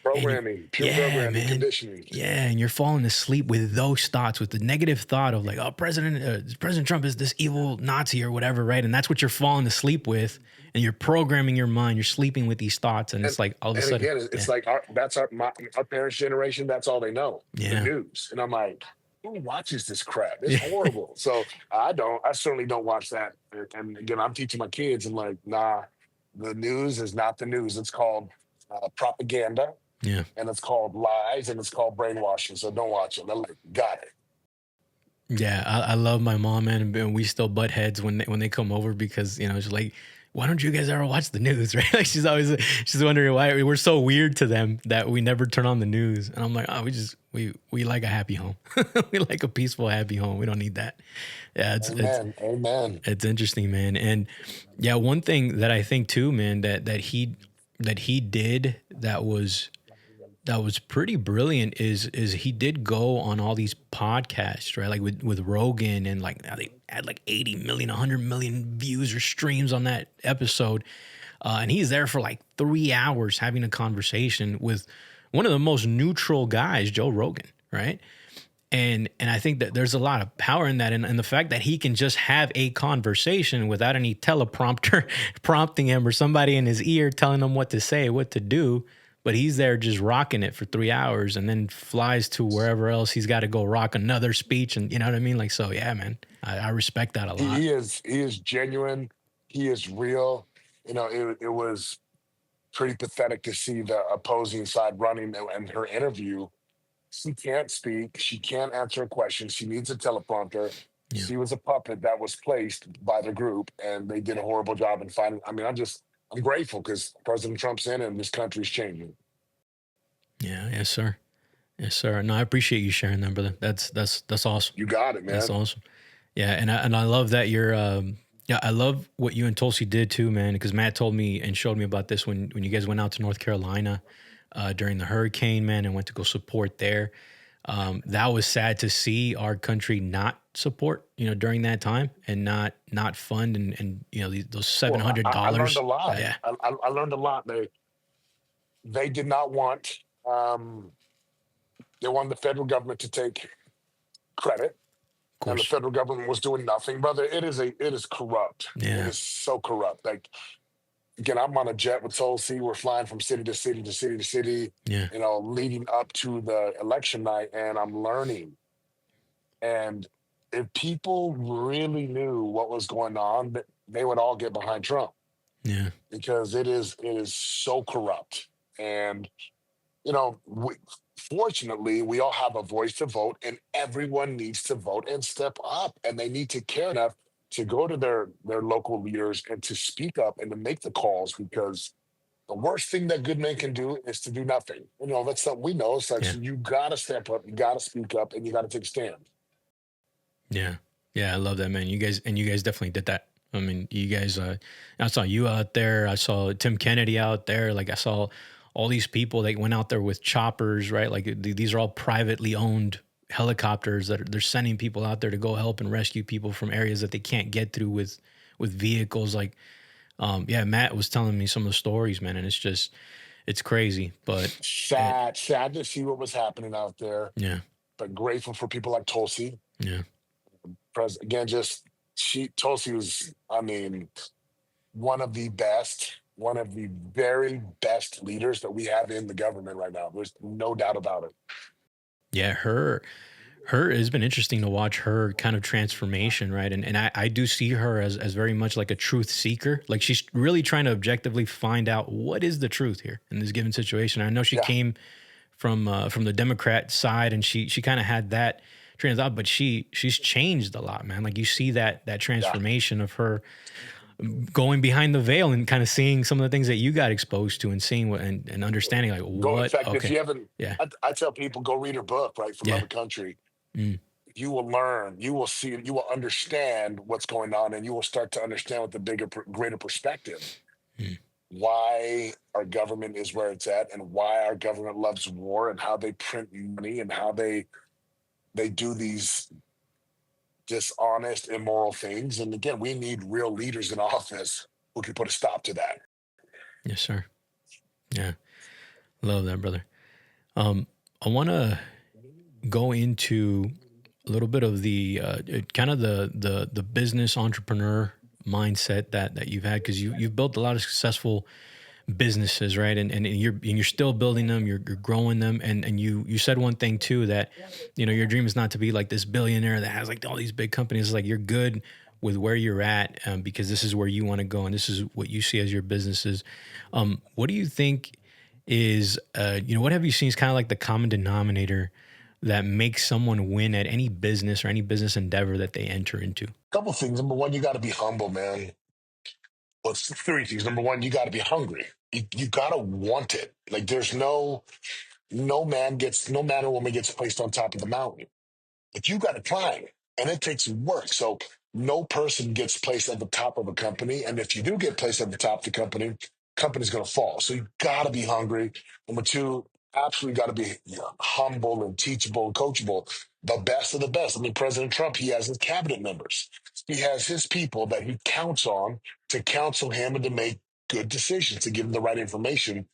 Programming, pure programming, conditioning. Yeah, and you're falling asleep with those thoughts, with the negative thought of like, oh, President Trump is this evil Nazi or whatever, right? And that's what you're falling asleep with, and you're programming your mind. You're sleeping with these thoughts, and it's like all of a sudden, again, it's like our parents' generation. That's all they know, Yeah. the news. And I'm like, who watches this crap? It's horrible. So I certainly don't watch that. And again, I'm teaching my kids. I'm like, nah, the news is not the news. It's called propaganda. Yeah. And it's called lies and it's called brainwashing. So don't watch it. I'm like, got it. Yeah, I love my mom, man, and we still butt heads when they come over because she's like, why don't you guys ever watch the news, right? Like she's wondering why we're so weird to them that we never turn on the news, and I'm like, oh, we like a happy home, we like a peaceful, happy home. We don't need that. Yeah, Amen. It's interesting, man, and yeah, one thing that I think too, man, that he did that was pretty brilliant is he did go on all these podcasts, right? Like with Rogan, and like they had like 80 million, 100 million views or streams on that episode. And he's there for like 3 hours having a conversation with one of the most neutral guys, Joe Rogan, right? And I think that there's a lot of power in that. And the fact that he can just have a conversation without any teleprompter prompting him or somebody in his ear telling him what to say, what to do. But he's there just rocking it for 3 hours and then flies to wherever else he's got to go rock another speech. And you know what I mean? Like, so yeah, man, I respect that a lot. He is genuine. He is real. It was pretty pathetic to see the opposing side running and her interview. She can't speak. She can't answer a question. She needs a teleprompter. Yeah. She was a puppet that was placed by the group, and they did a horrible job in finding. I mean, I'm grateful because President Trump's in and this country's changing. Yeah, yes, sir. Yes, sir. No, I appreciate you sharing that, brother. That's awesome. You got it, man. That's awesome. Yeah, and I love that you're I love what you and Tulsi did too, man, because Matt told me and showed me about this when you guys went out to North Carolina. during the hurricane, man, and went to go support there. That was sad to see our country not support, during that time, and not fund, and those seven Well, hundred I learned a dollars. lot. Yeah, I learned a lot. They did not want. They wanted the federal government to take credit, of and the course. federal government was doing nothing, brother. It is corrupt. It Yeah, is so corrupt. Like, again, I'm on a jet with Tulsi. We're flying from city to city to city to city, yeah, leading up to the election night, and I'm learning. And if people really knew what was going on, they would all get behind Trump, yeah, because it is so corrupt. And you know, we, fortunately, we all have a voice to vote, and everyone needs to vote and step up, and they need to care enough to go to their local leaders and to speak up and to make the calls, because the worst thing that good men can do is to do nothing. That's something we know. It's like, yeah, so you got to step up, you got to speak up, and you got to take a stand. yeah, yeah. I love that, man. You guys definitely did that. I mean, you guys. I saw you out there. I saw Tim Kennedy out there. Like, I saw all these people that went out there with choppers, right? Like, these are all privately owned helicopters that they're sending people out there to go help and rescue people from areas that they can't get through with vehicles. Like, yeah, Matt was telling me some of the stories, man, and it's crazy. But Sad to see what was happening out there, yeah, but grateful for people like Tulsi. yeah, Again, Tulsi was, I mean, one of the very best leaders that we have in the government right now. There's no doubt about it. yeah. Her has been interesting to watch her kind of transformation, right? And I do see her as very much like a truth seeker. Like, she's really trying to objectively find out what is the truth here in this given situation. I know she Yeah, came from the Democrat side, and she kind of had that train of thought, but she's changed a lot, man. Like, you see that yeah. transformation of her going behind the veil and kind of seeing some of the things that you got exposed to, and seeing what, and understanding, like, Go. In what. fact, if Okay, you haven't, yeah, I tell people, go read her book, right, from yeah, Mother Country. mm, You will learn, you will see, you will understand what's going on, and you will start to understand with the greater perspective mm, why our government is where it's at, and why our government loves war, and how they print money, and how they do these dishonest, immoral things. And again, we need real leaders in office who can put a stop to that. yes, sir. Yeah, love that, brother. I want to go into a little bit of the kind of the business entrepreneur mindset that you've had, because you've built a lot of successful businesses, right? And you're still building them, you're growing them, and you said one thing too, that your dream is not to be like this billionaire that has like all these big companies. It's like, you're good with where you're at, because this is where you want to go, and this is what you see as your businesses. What do you think is what have you seen is kind of like the common denominator that makes someone win at any business or any business endeavor that they enter into? Couple things. Number one, you got to be humble, man. Well, it's three things. Number one, you got to be hungry. You got to want it. Like, there's no man or woman gets placed on top of the mountain. But you got to climb, and it takes work. So no person gets placed at the top of a company, and if you do get placed at the top of the company's going to fall. So you got to be hungry. Number two, absolutely got to be humble and teachable and coachable. The best of the best. I mean, President Trump, he has his cabinet members. He has his people that he counts on to counsel him and to make good decisions, to give him the right information.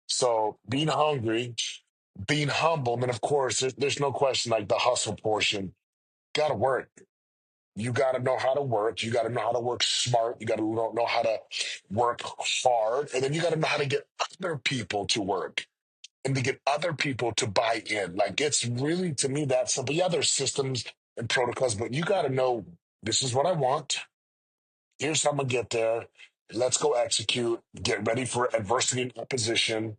So being hungry, being humble, and then of course, there's no question, like the hustle portion. Got to work. You got to know how to work. You got to know how to work smart. You got to know how to work hard. And then you got to know how to get other people to work and to get other people to buy in. Like, it's really, to me, that simple. Yeah, there's systems and protocols, but you got to know, this is what I want. Here's how I'm going to get there. Let's go execute. Get ready for adversity and opposition.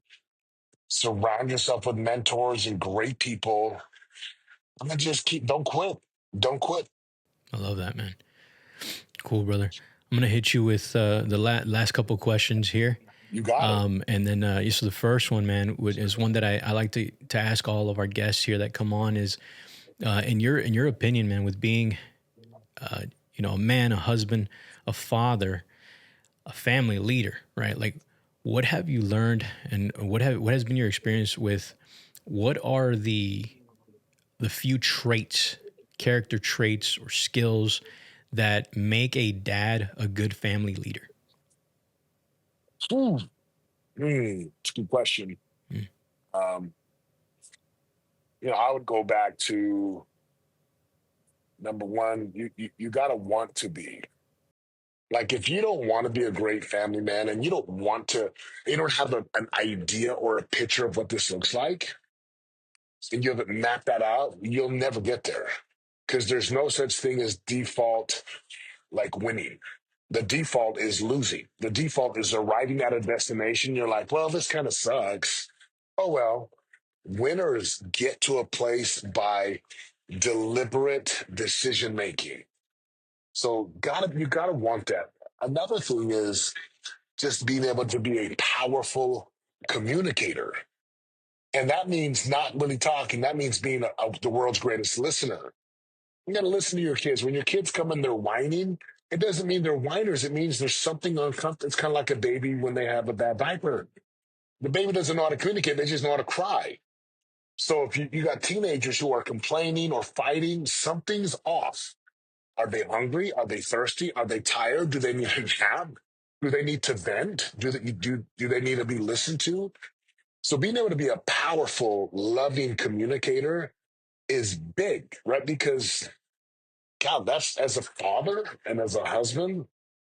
Surround yourself with mentors and great people. I'm going to just don't quit. Don't quit. I love that, man. Cool, brother. I'm gonna hit you with the last couple questions here, You got it. and then so the first one, man, is one that I like to ask all of our guests here that come on is, in your opinion, man, with being a man, a husband, a father, a family leader, right? Like, What have you learned, and what has been your experience with? What are the few traits, character traits, or skills that make a dad a good family leader? Hmm. It's a good question. Mm. Um, I would go back to number one. You got to want to be. Like, if you don't want to be a great family man, and you don't have an idea or a picture of what this looks like, and you haven't mapped that out, you'll never get there. Because there's no such thing as default, like, winning. The default is losing. The default is arriving at a destination. You're like, well, this kind of sucks. Oh, well, winners get to a place by deliberate decision making. So you gotta want that. Another thing is just being able to be a powerful communicator. And that means not really talking. That means being the world's greatest listener. You got to listen to your kids. When your kids come and they're whining, it doesn't mean they're whiners. It means there's something uncomfortable. It's kind of like a baby when they have a bad diaper. The baby doesn't know how to communicate. They just know how to cry. So if you got teenagers who are complaining or fighting, something's off. Are they hungry? Are they thirsty? Are they tired? Do they need a nap? Do they need to vent? Do they need to be listened to? So being able to be a powerful, loving communicator is big, right? Because God, that's, as a father and as a husband,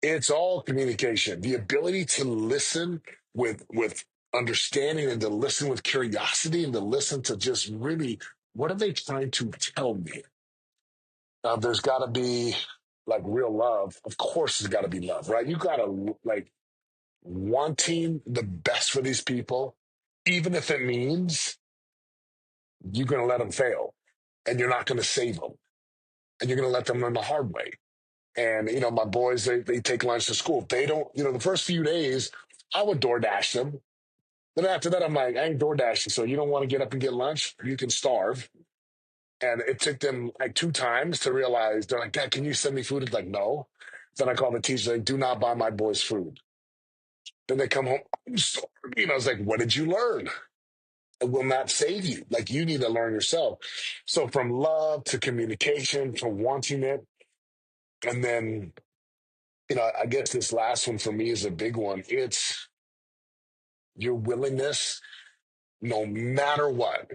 it's all communication. The ability to listen with understanding, and to listen with curiosity, and to listen to just really, what are they trying to tell me? There's got to be, like, real love. Of course, there's got to be love, right? You got to, like, wanting the best for these people, even if it means you're going to let them fail, and you're not going to save them, and you're going to let them learn the hard way. And, my boys, they take lunch to school. They don't, the first few days, I would DoorDash them. Then after that, I'm like, I ain't DoorDashing. So you don't want to get up and get lunch? You can starve. And it took them like 2 times to realize, they're like, Dad, can you send me food? It's like, no. Then I call the teacher, like, do not buy my boys food. Then they come home, I'm starving. I was like, what did you learn? It will not save you. Like, you need to learn yourself. So from love to communication to wanting it, and then I guess this last one for me is a big one. It's your willingness, no matter what,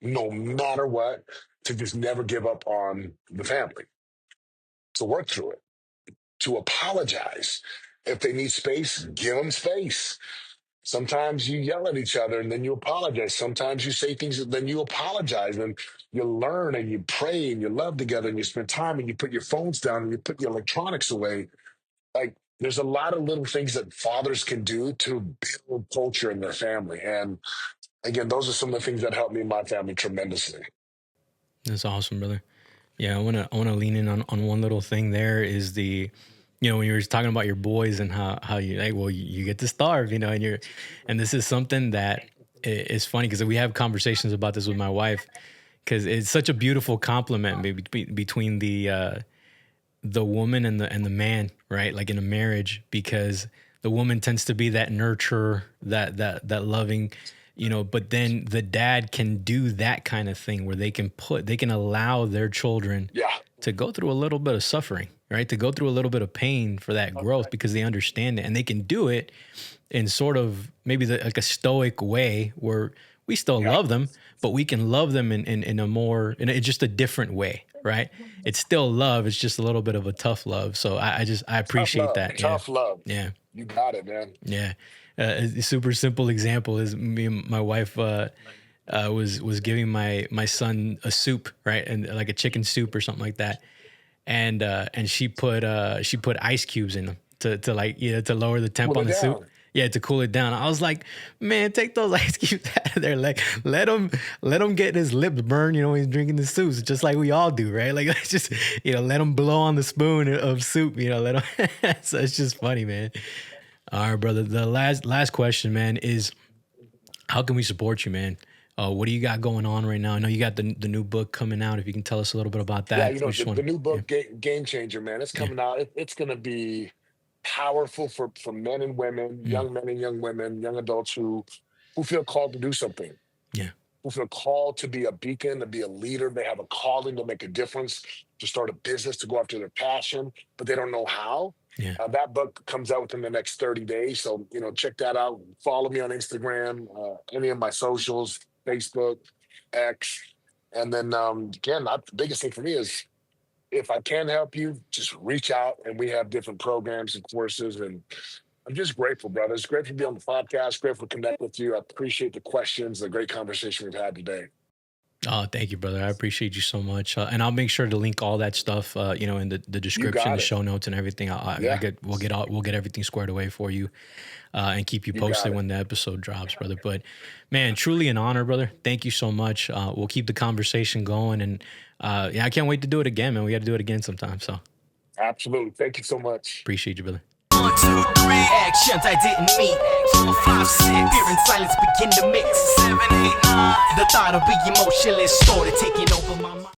no matter what, to just never give up on the family, to work through it, to apologize. If they need space, give them space. Sometimes you yell at each other and then you apologize. Sometimes you say things and then you apologize, and you learn and you pray and you love together and you spend time and you put your phones down and you put your electronics away. Like, there's a lot of little things that fathers can do to build culture in their family. And again, those are some of the things that help me and my family tremendously. That's awesome, brother. Yeah, I wanna lean in on one little thing. There is when you were talking about your boys and how you like, well, you get to starve, and this is something that is funny because we have conversations about this with my wife, because it's such a beautiful compliment between the woman and the man, right? Like in a marriage, because the woman tends to be that nurturer, that loving, but then the dad can do that kind of thing where they can allow their children Yeah. to go through a little bit of suffering, right? To go through a little bit of pain for that growth, because they understand it, and they can do it in sort of maybe like a stoic way where we still Yeah. love them, but we can love them in just a different way, right? It's still love. It's just a little bit of a tough love. So I Tough appreciate love. that. Yeah. Tough love. Yeah. You got it, man. Yeah. A super simple example is me and my wife was giving my son a soup, right, and like a chicken soup or something like that, and she put ice cubes in them to like to lower the temp Cool on it the soup. down. Yeah, to cool it down. I was like, man, take those ice cubes out of there. Like, let him get his lips burned. When he's drinking the soup, just like we all do, right? Like, it's just let him blow on the spoon of soup. Let him. So it's just funny, man. All right, brother. The last question, man, is how can we support you, man? What do you got going on right now? I know you got the new book coming out. If you can tell us a little bit about Yeah, that, we just the want new yeah, book, Game Changer, man, it's yeah, coming out. It's going to be powerful for men and women, Mm, young men and young women, young adults who feel called to do something, yeah. who feel called to be a beacon, to be a leader. They have a calling to make a difference, to start a business, to go after their passion, but they don't know how. Yeah. That book comes out within the next 30 days. So, check that out. Follow me on Instagram, any of my socials, Facebook, X. And then, again, the biggest thing for me is if I can help you, just reach out, and we have different programs and courses. And I'm just grateful, brother. It's great to be on the podcast. Grateful to connect with you. I appreciate the questions, the great conversation we've had today. Oh, thank you, brother. I appreciate you so much. And I'll make sure to link all that stuff, in the You description, got the it. show notes and everything. Yeah, We'll get everything squared away for you, and keep you you got posted it. when the episode drops, brother. But man, truly an honor, brother. Thank you so much. We'll keep the conversation going, and yeah, I can't wait to do it again, man. We got to do it again sometime. So Absolutely. Thank you so much. appreciate you, brother. 1, 2, 3 actions I didn't meet. 4, 5, 6 fear and silence begin to mix. 7, 8, 9 the thought of being emotionless started taking over my mind.